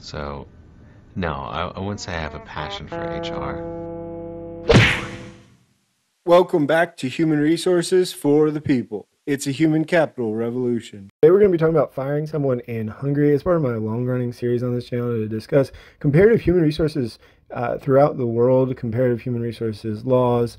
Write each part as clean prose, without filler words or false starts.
So, no, I wouldn't say I have a passion for HR. Welcome back to Human Resources for the People. It's a human capital revolution. Today we're going to be talking about firing someone in Hungary as part of my long-running series on this channel to discuss comparative human resources throughout the world, comparative human resources laws.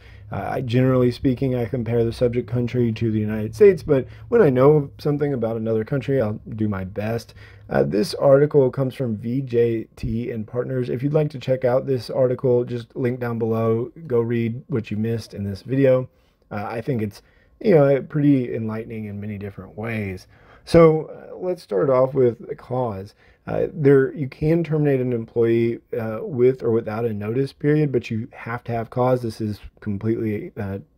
Generally speaking, I compare the subject country to the United States, but when I know something about another country, I'll do my best. This article comes from VJT and Partners. If you'd like to check out this article, just link down below. Go read what you missed in this video. I think it's pretty enlightening in many different ways. So let's start off with the cause. You can terminate an employee with or without a notice period, but you have to have cause. This is completely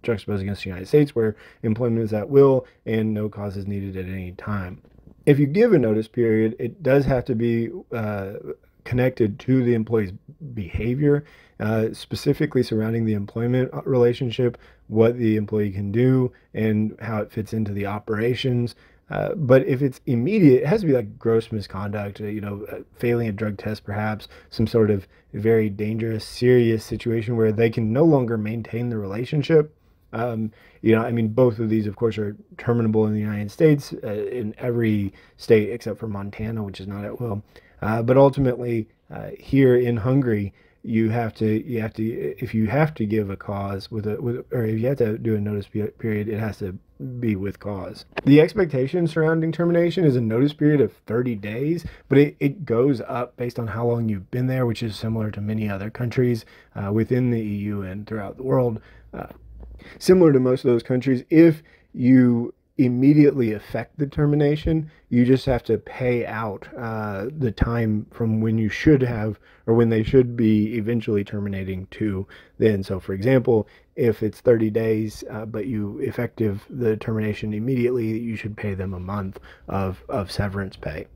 juxtaposed against the United States, where employment is at will and no cause is needed at any time. If you give a notice period, it does have to be connected to the employee's behavior, specifically surrounding the employment relationship, what the employee can do, and how it fits into the operations. But if it's immediate, it has to be like gross misconduct, failing a drug test, perhaps some sort of very dangerous, serious situation where they can no longer maintain the relationship. Both of these, of course, are terminable in the United States, in every state except for Montana, which is not at will. But ultimately, here in Hungary, if you have to give a cause or if you have to do a notice period, it has to be with cause. The expectation surrounding termination is a notice period of 30 days, but it goes up based on how long you've been there, which is similar to many other countries within the EU and throughout the world. Similar to most of those countries, if you immediately affect the termination, you just have to pay out the time from when you should have, or when they should be eventually terminating to then. So for example, if it's 30 days, but you effective the termination immediately, you should pay them a month of severance pay.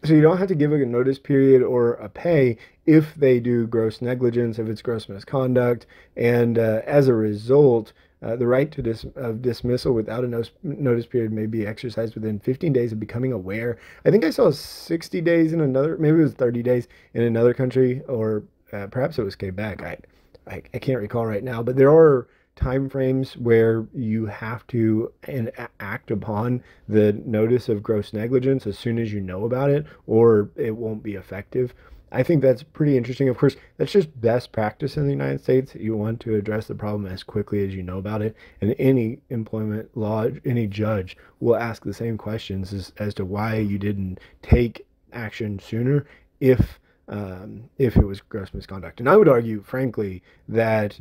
So you don't have to give a notice period or a pay if they do gross negligence, if it's gross misconduct, and as a result, the right to dismissal without a notice period may be exercised within 15 days of becoming aware. I think I saw 60 days in another, maybe it was 30 days in another country, or perhaps it was Quebec. I can't recall right now, but there are time frames where you have to act upon the notice of gross negligence as soon as you know about it, or it won't be effective. I think that's pretty interesting. Of course, that's just best practice in the United States. You want to address the problem as quickly as you know about it. And any employment law, any judge will ask the same questions as to why you didn't take action sooner if it was gross misconduct. And I would argue, frankly, that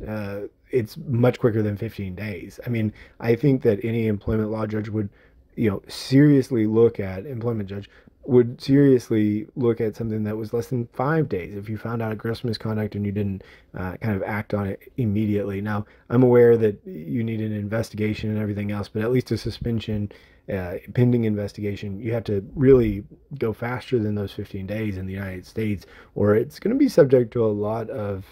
it's much quicker than 15 days. I mean, I think that any employment law judge would, employment judge would seriously look at something that was less than 5 days if you found out a gross misconduct and you didn't kind of act on it immediately. Now, I'm aware that you need an investigation and everything else, but at least a suspension, pending investigation, you have to really go faster than those 15 days in the United States, or it's going to be subject to a lot of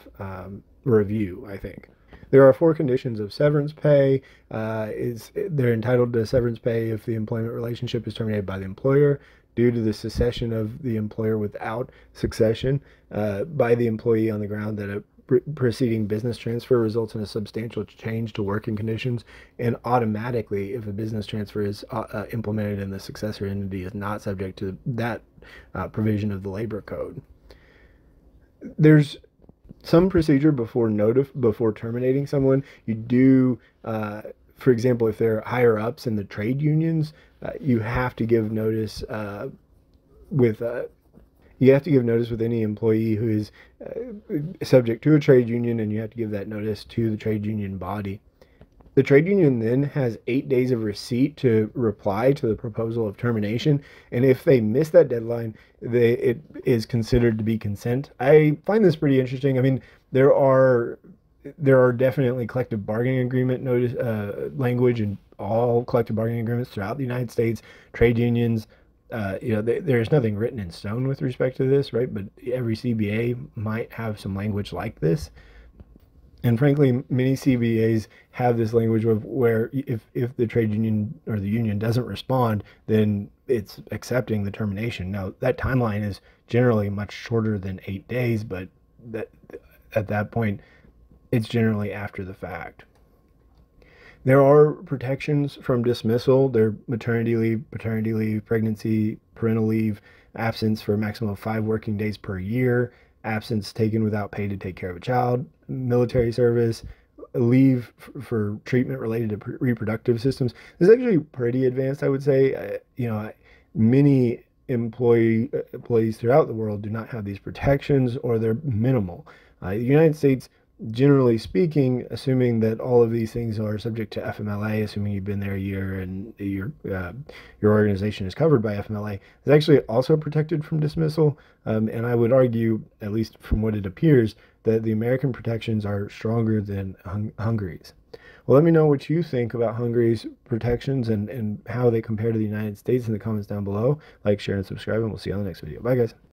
review, I think. There are 4 conditions of severance pay. They're entitled to severance pay if the employment relationship is terminated by the employer due to the cessation of the employer without succession by the employee on the ground that a preceding business transfer results in a substantial change to working conditions, and automatically if a business transfer is implemented and the successor entity is not subject to that provision of the labor code. There's some procedure before terminating someone. You do, for example, if they're higher ups in the trade unions, you have to give notice with any employee who is subject to a trade union, and you have to give that notice to the trade union body. The trade union then has 8 days of receipt to reply to the proposal of termination, and if they miss that deadline, it is considered to be consent. I find this pretty interesting. I mean, there are definitely collective bargaining agreement notice language in all collective bargaining agreements throughout the United States. Trade unions, there's nothing written in stone with respect to this, right? But every CBA might have some language like this. And frankly, many CBAs have this language of where if the trade union or the union doesn't respond, then it's accepting the termination. Now, that timeline is generally much shorter than 8 days, but that at that point, it's generally after the fact. There are protections from dismissal. There maternity leave, paternity leave, pregnancy, parental leave, absence for a maximum of 5 working days per year, absence taken without pay to take care of a child, military service, leave for treatment related to reproductive systems. This is actually pretty advanced, I would say. Many employees throughout the world do not have these protections, or they're minimal. The United States, generally speaking, assuming that all of these things are subject to FMLA, assuming you've been there a year and your organization is covered by FMLA, is actually also protected from dismissal. And I would argue, at least from what it appears, that the American protections are stronger than Hungary's. Well, let me know what you think about Hungary's protections and how they compare to the United States in the comments down below. Like, share, and subscribe, and we'll see you on the next video. Bye, guys.